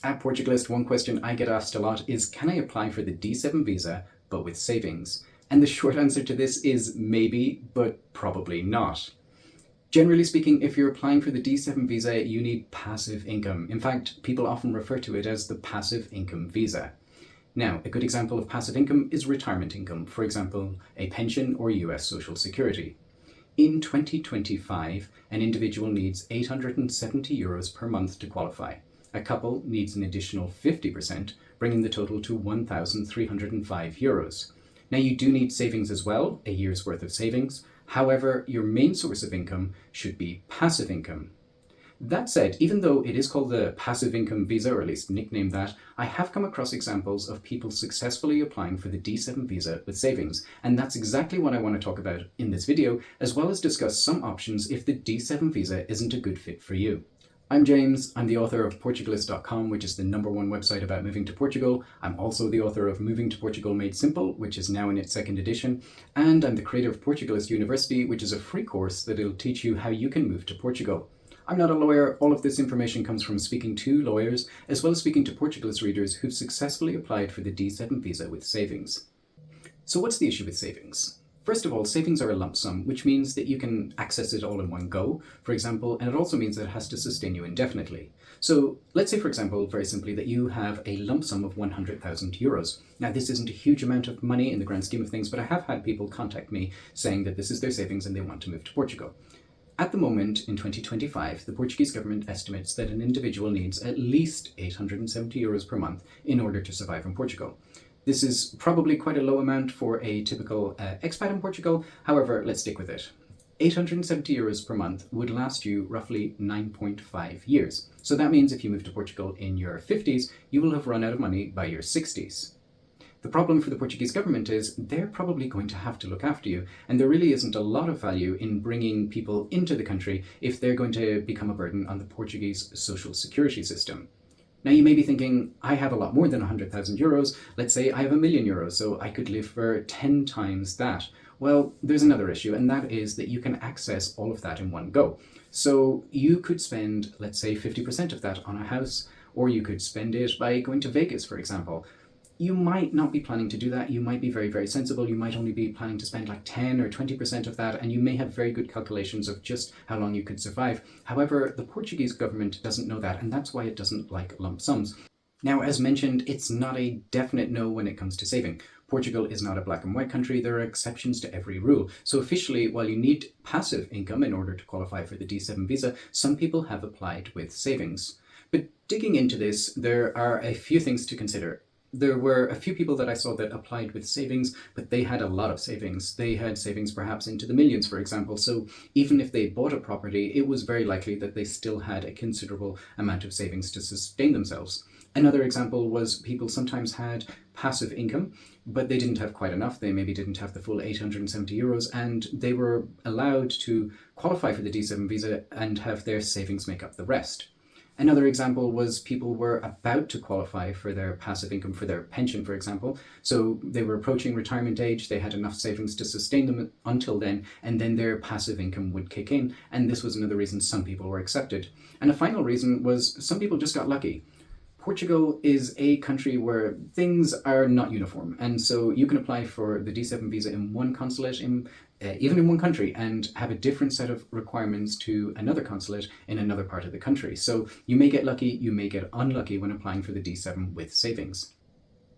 At Portugalist, one question I get asked a lot is, can I apply for the D7 visa, but with savings? And the short answer to this is maybe, but probably not. Generally speaking, if you're applying for the D7 visa, you need passive income. In fact, people often refer to it as the passive income visa. Now, a good example of passive income is retirement income, for example, a pension or US Social Security. In 2025, an individual needs €870 per month to qualify. A couple needs an additional 50%, bringing the total to €1,305. Now, you do need savings as well, a year's worth of savings. However, your main source of income should be passive income. That said, even though it is called the passive income visa, or at least nicknamed that, I have come across examples of people successfully applying for the D7 visa with savings, and that's exactly what I want to talk about in this video, as well as discuss some options if the D7 visa isn't a good fit for you. I'm James. I'm the author of Portugalist.com, which is the #1 website about moving to Portugal. I'm also the author of Moving to Portugal Made Simple, which is now in its 2nd edition. And I'm the creator of Portugalist University, which is a free course that will teach you how you can move to Portugal. I'm not a lawyer. All of this information comes from speaking to lawyers, as well as speaking to Portugalist readers who've successfully applied for the D7 visa with savings. So what's the issue with savings? First of all, savings are a lump sum, which means that you can access it all in one go, for example, and it also means that it has to sustain you indefinitely. So let's say, for example, very simply, that you have a lump sum of €100,000. Now, this isn't a huge amount of money in the grand scheme of things, but I have had people contact me saying that this is their savings and they want to move to Portugal. At the moment, in 2025, the Portuguese government estimates that an individual needs at least €870 per month in order to survive in Portugal. This is probably quite a low amount for a typical expat in Portugal. However, let's stick with it. €870 per month would last you roughly 9.5 years. So that means if you move to Portugal in your 50s, you will have run out of money by your 60s. The problem for the Portuguese government is they're probably going to have to look after you, and there really isn't a lot of value in bringing people into the country if they're going to become a burden on the Portuguese social security system. Now, you may be thinking, I have a lot more than €100,000. Let's say I have €1,000,000, so I could live for 10 times that. Well, there's another issue, and that is that you can access all of that in one go. So you could spend, let's say, 50% of that on a house, or you could spend it by going to Vegas, for example. You might not be planning to do that. You might be very, very sensible. You might only be planning to spend like 10 or 20% of that, and you may have very good calculations of just how long you could survive. However, the Portuguese government doesn't know that, and that's why it doesn't like lump sums. Now, as mentioned, it's not a definite no when it comes to saving. Portugal is not a black and white country. There are exceptions to every rule. So officially, while you need passive income in order to qualify for the D7 visa, some people have applied with savings. But digging into this, there are a few things to consider. There were a few people that I saw that applied with savings, but they had a lot of savings. They had savings perhaps into the millions, for example. So even if they bought a property, it was very likely that they still had a considerable amount of savings to sustain themselves. Another example was people sometimes had passive income, but they didn't have quite enough. They maybe didn't have the full €870, and they were allowed to qualify for the D7 visa and have their savings make up the rest. Another example was people were about to qualify for their passive income, for their pension, for example. So they were approaching retirement age, they had enough savings to sustain them until then, and then their passive income would kick in. And this was another reason some people were accepted. And a final reason was some people just got lucky. Portugal is a country where things are not uniform, and so you can apply for the D7 visa in one consulate, even in one country, and have a different set of requirements to another consulate in another part of the country. So you may get lucky, you may get unlucky when applying for the D7 with savings.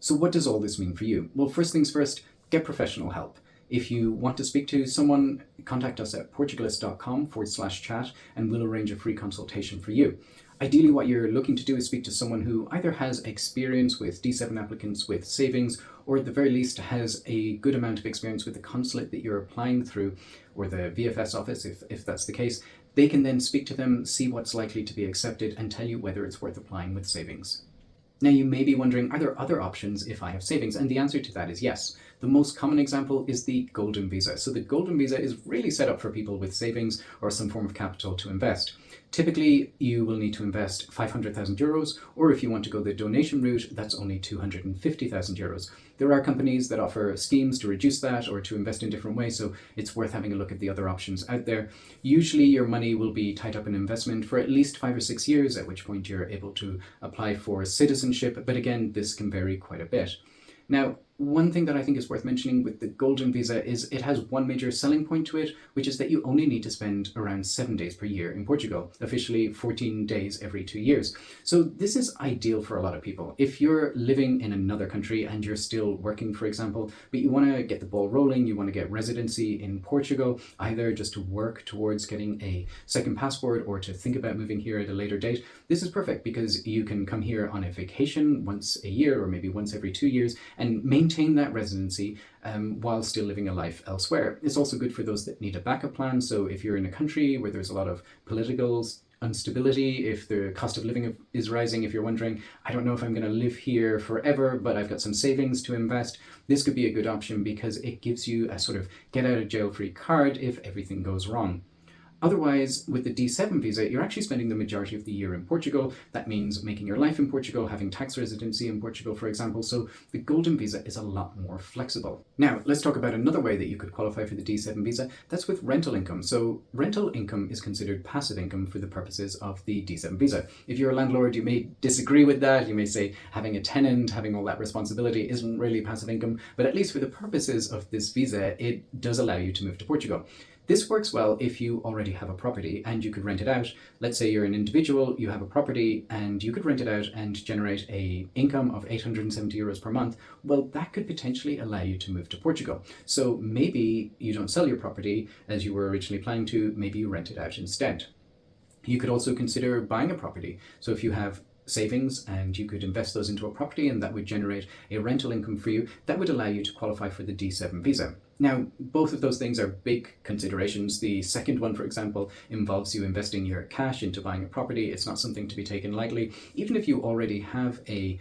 So what does all this mean for you? Well, first things first, get professional help. If you want to speak to someone, contact us at portugalist.com/chat, and we'll arrange a free consultation for you. Ideally, what you're looking to do is speak to someone who either has experience with D7 applicants with savings, or at the very least has a good amount of experience with the consulate that you're applying through, or the VFS office, if that's the case. They can then speak to them, see what's likely to be accepted, and tell you whether it's worth applying with savings. Now, you may be wondering, are there other options if I have savings? And the answer to that is yes. The most common example is the golden visa. So the golden visa is really set up for people with savings or some form of capital to invest. Typically, you will need to invest 500,000 euros, or if you want to go the donation route, that's only 250,000 euros. There are companies that offer schemes to reduce that or to invest in different ways, so it's worth having a look at the other options out there. Usually your money will be tied up in investment for at least 5 or 6 years, at which point you're able to apply for citizenship, but again, this can vary quite a bit. Now, one thing that I think is worth mentioning with the golden visa is it has one major selling point to it, which is that you only need to spend around 7 days per year in Portugal, officially 14 days every 2 years. So this is ideal for a lot of people. If you're living in another country and you're still working, for example, but you want to get the ball rolling, you want to get residency in Portugal, either just to work towards getting a second passport or to think about moving here at a later date, this is perfect because you can come here on a vacation once a year or maybe once every 2 years and maintain that residency while still living a life elsewhere. It's also good for those that need a backup plan. So if you're in a country where there's a lot of political instability, if the cost of living is rising, if you're wondering, I don't know if I'm going to live here forever, but I've got some savings to invest, this could be a good option because it gives you a sort of get out of jail free card if everything goes wrong. Otherwise, with the D7 visa, you're actually spending the majority of the year in Portugal. That means making your life in Portugal, having tax residency in Portugal, for example. So the golden visa is a lot more flexible. Now, let's talk about another way that you could qualify for the D7 visa. That's with rental income. So rental income is considered passive income for the purposes of the D7 visa. If you're a landlord, you may disagree with that. You may say having a tenant, having all that responsibility isn't really passive income, but at least for the purposes of this visa, it does allow you to move to Portugal. This works well if you already have a property and you could rent it out. Let's say you're an individual, you have a property and you could rent it out and generate an income of 870 euros per month. Well, that could potentially allow you to move to Portugal. So maybe you don't sell your property as you were originally planning to, maybe you rent it out instead. You could also consider buying a property. So if you have savings and you could invest those into a property and that would generate a rental income for you, that would allow you to qualify for the D7 visa. Now, both of those things are big considerations. The second one, for example, involves you investing your cash into buying a property. It's not something to be taken lightly. Even if you already have a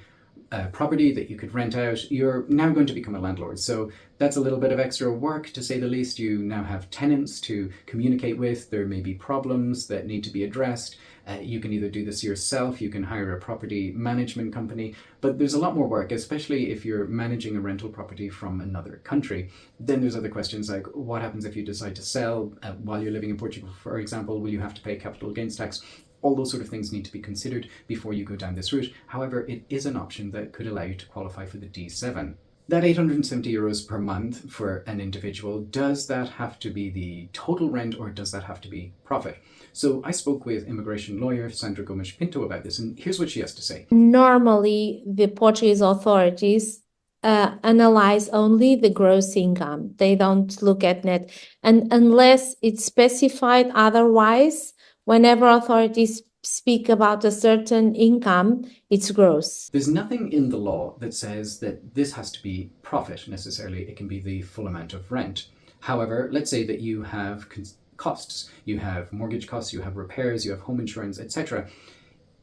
property that you could rent out, you're now going to become a landlord. So that's a little bit of extra work, to say the least. You now have tenants to communicate with. There may be problems that need to be addressed. You can either do this yourself, you can hire a property management company, but there's a lot more work, especially if you're managing a rental property from another country. Then there's other questions like, what happens if you decide to sell while you're living in Portugal, for example? Will you have to pay capital gains tax? All those sort of things need to be considered before you go down this route. However, it is an option that could allow you to qualify for the D7. That 870 euros per month for an individual, does that have to be the total rent or does that have to be profit? So I spoke with immigration lawyer Sandra Gomes Pinto about this, and here's what she has to say. Normally, the Portuguese authorities analyze only the gross income. They don't look at net. And unless it's specified otherwise, whenever authorities speak about a certain income, it's gross. There's nothing in the law that says that this has to be profit necessarily. It can be the full amount of rent. However, let's say that you have costs, you have mortgage costs, you have repairs, you have home insurance, etc.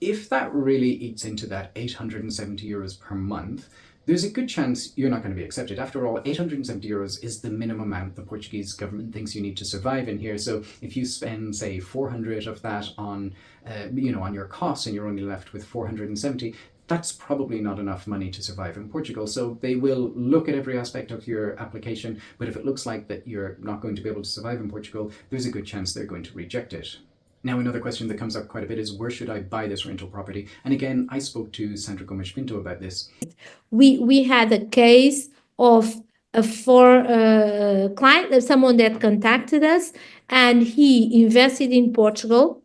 If that really eats into that 870 euros per month, there's a good chance you're not going to be accepted. After all, 870 euros is the minimum amount the Portuguese government thinks you need to survive in here. So if you spend, say, 400 of that on, on your costs and you're only left with 470, that's probably not enough money to survive in Portugal. So they will look at every aspect of your application, but if it looks like that you're not going to be able to survive in Portugal, there's a good chance they're going to reject it. Now, another question that comes up quite a bit is, where should I buy this rental property? And again, I spoke to Sandra Gomes Pinto about this. We had a case of a client, someone that contacted us, and he invested in Portugal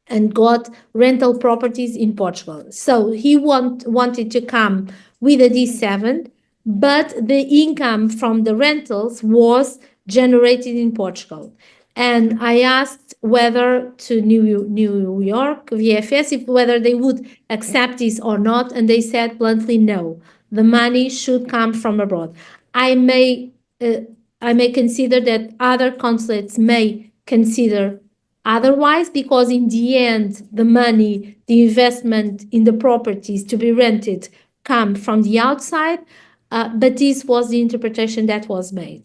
and got rental properties in Portugal. So he wanted to come with a D7, but the income from the rentals was generated in Portugal. And I asked whether to New York VFS, whether they would accept this or not, and they said bluntly no. The money should come from abroad. I may consider that other consulates may consider otherwise, because in the end, the money, the investment in the properties to be rented come from the outside, but this was the interpretation that was made.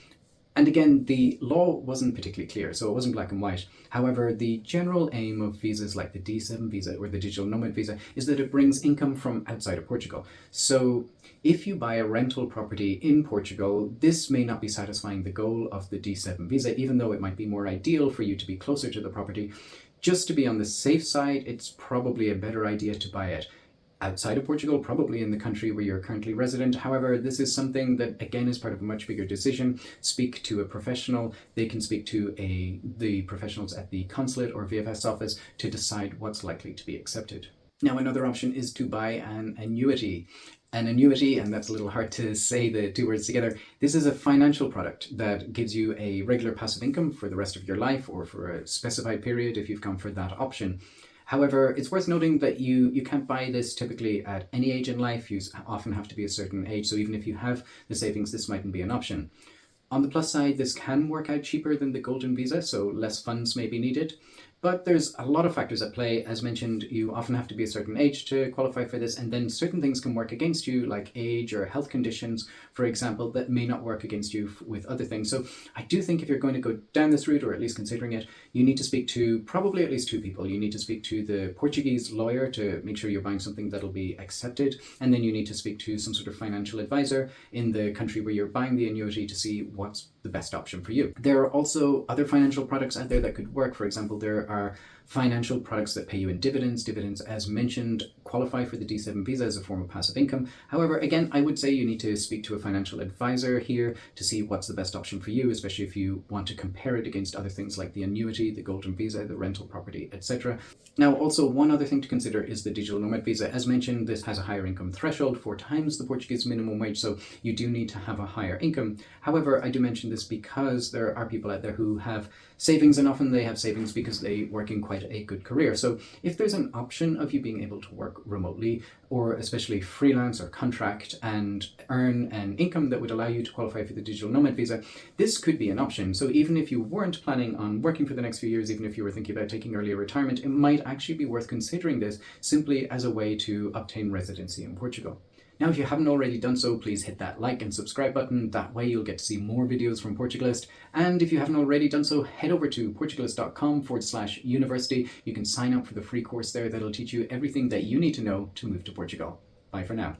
And again, the law wasn't particularly clear, so it wasn't black and white. However, the general aim of visas like the D7 visa or the digital nomad visa is that it brings income from outside of Portugal. So if you buy a rental property in Portugal, this may not be satisfying the goal of the D7 visa, even though it might be more ideal for you to be closer to the property. Just to be on the safe side, it's probably a better idea to buy it outside of Portugal, probably in the country where you're currently resident. However, this is something that again is part of a much bigger decision. Speak to a professional. They can speak to the professionals at the consulate or VFS office to decide what's likely to be accepted. Now, another option is to buy an annuity. An annuity, and that's a little hard to say the two words together, this is a financial product that gives you a regular passive income for the rest of your life or for a specified period if you've gone for that option. However, it's worth noting that you can't buy this typically at any age in life. You often have to be a certain age, so even if you have the savings, this mightn't be an option. On the plus side, this can work out cheaper than the golden visa, so less funds may be needed. But there's a lot of factors at play. As mentioned, you often have to be a certain age to qualify for this, and then certain things can work against you, like age or health conditions, for example, that may not work against you with other things. So I do think if you're going to go down this route, or at least considering it, you need to speak to probably at least two people. You need to speak to the Portuguese lawyer to make sure you're buying something that'll be accepted, and then you need to speak to some sort of financial advisor in the country where you're buying the annuity to see what's the best option for you. There are also other financial products out there that could work. For example, there are financial products that pay you in dividends. Dividends, as mentioned, qualify for the D7 visa as a form of passive income. However, again, I would say you need to speak to a financial advisor here to see what's the best option for you, especially if you want to compare it against other things like the annuity, the golden visa, the rental property, etc. Now, also one other thing to consider is the digital nomad visa. As mentioned, this has a higher income threshold, 4 times the Portuguese minimum wage, so you do need to have a higher income. However, I do mention this because there are people out there who have savings, and often they have savings because they work in quite a good career. So if there's an option of you being able to work remotely, or especially freelance or contract, and earn an income that would allow you to qualify for the digital nomad visa, this could be an option. So even if you weren't planning on working for the next few years, even if you were thinking about taking earlier retirement, it might actually be worth considering this simply as a way to obtain residency in Portugal. Now, if you haven't already done so, please hit that like and subscribe button. That way you'll get to see more videos from Portugalist. And if you haven't already done so, head over to portugalist.com/university. You can sign up for the free course there that'll teach you everything that you need to know to move to Portugal. Bye for now.